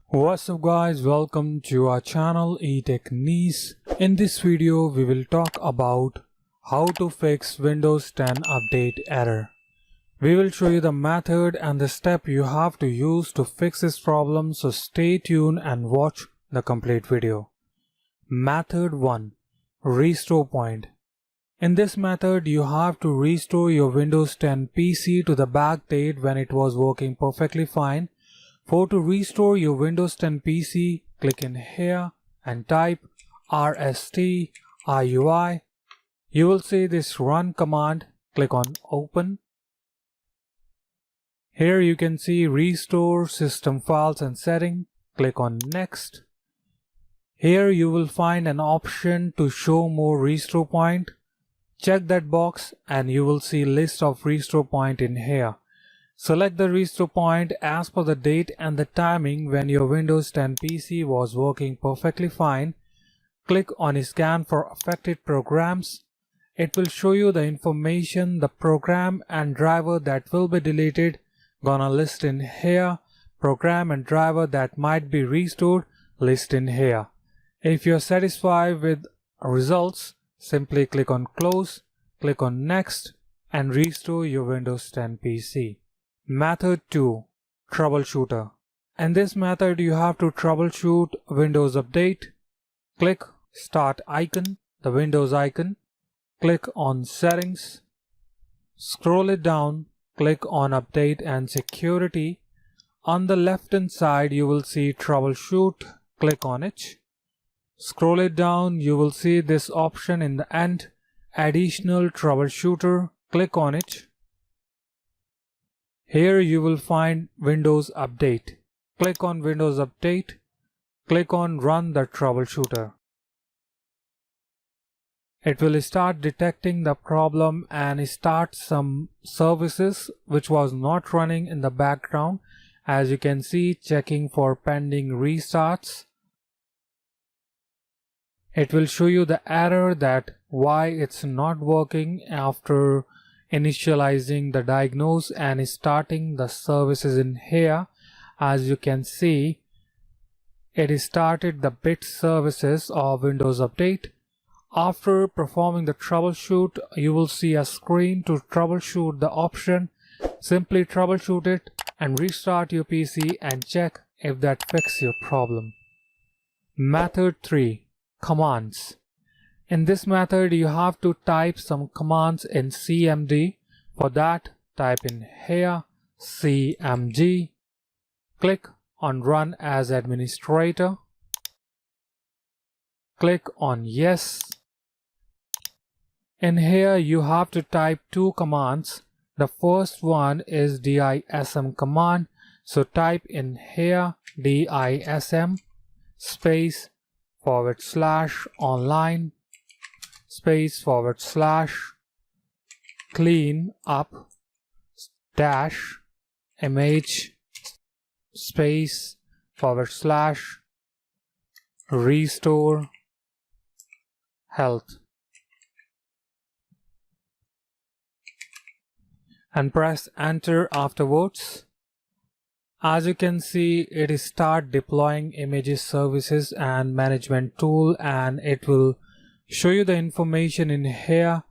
What's up guys, welcome to our channel eTechniz. In this video we will talk about how to fix Windows 10 update error. We will show you the method and the step you have to use to fix this problem, so stay tuned and watch the complete video. Method 1. Restore point. In this method you have to restore your Windows 10 PC to the back date when it was working perfectly fine. To restore your Windows 10 PC, click in here and type rstrui. You will see this run command. Click on open. Here you can see restore system files and setting. Click on next. Here you will find an option to show more restore point. Check that box and you will see list of restore point in here. Select the restore point as per the date and the timing when your Windows 10 PC was working perfectly fine. Click on scan for affected programs. It will show you the information, the program and driver that will be deleted. Gonna list in here. Program and driver that might be restored, list in here. If you're satisfied with results, simply click on close, click on next and restore your Windows 10 PC. Method 2. Troubleshooter. In this method you have to troubleshoot Windows Update. Click Start icon, the Windows icon. Click on Settings. Scroll it down. Click on Update and Security. On the left hand side you will see Troubleshoot. Click on it. Scroll it down. You will see this option in the end, Additional Troubleshooter. Click on it. Here you will find Windows Update. Click on Windows Update. Click on Run the Troubleshooter. It will start detecting the problem and start some services which was not running in the background. As you can see, checking for pending restarts. It will show you the error that why it's not working after initializing the diagnose and starting the services in here. As you can see, it started the bit services of Windows Update. After performing the troubleshoot, you will see a screen to troubleshoot the option. Simply troubleshoot it and restart your PC and check if that fixes your problem. Method 3. Commands. In this method you have to type some commands in CMD. For that, type in here CMD. Click on Run as Administrator. Click on Yes. In here you have to type two commands. The first one is dism command. So type in here dism space /online space / clean up dash image space / restore health and press enter afterwards. As you can see, it is start deploying images services and management tool, and it will show you the information in here.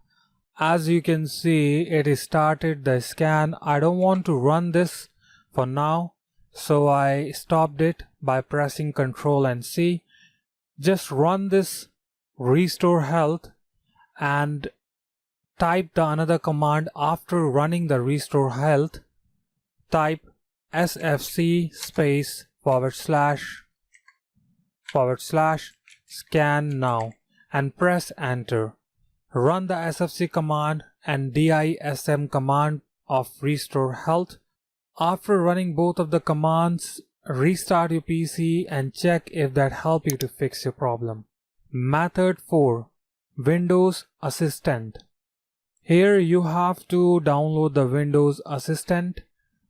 As you can see, it is started the scan. I don't want to run this for now, so I stopped it by pressing Ctrl and C. Just run this restore health and type the another command. After running the restore health, type sfc space / scan now and press enter. Run the sfc command and dism command of restore health. After running both of the commands, restart your PC and check if that help you to fix your problem. Method 4. Windows Assistant. Here you have to download the Windows Assistant.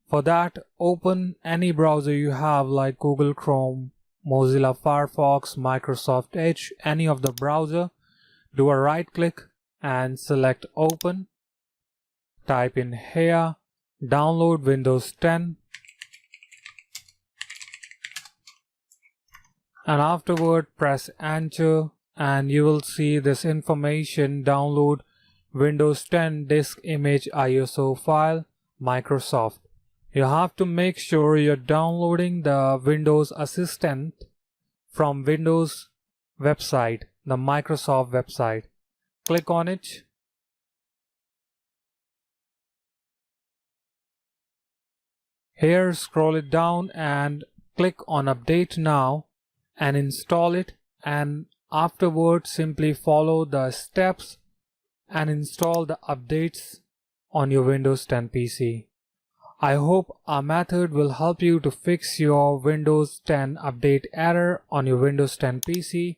For that, open any browser you have like Google Chrome, Mozilla Firefox, Microsoft Edge, any of the browser. Do a right click and select open. Type in here download Windows 10. and afterward press enter, and you will see this information: download Windows 10 disk image ISO file Microsoft. You have to make sure you're downloading the Windows Assistant from Windows website, the Microsoft website. Click on it. Here, scroll it down and click on Update Now and install it, and afterwards simply follow the steps and install the updates on your Windows 10 PC. I hope our method will help you to fix your Windows 10 update error on your Windows 10 PC.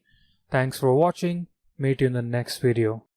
Thanks for watching. Meet you in the next video.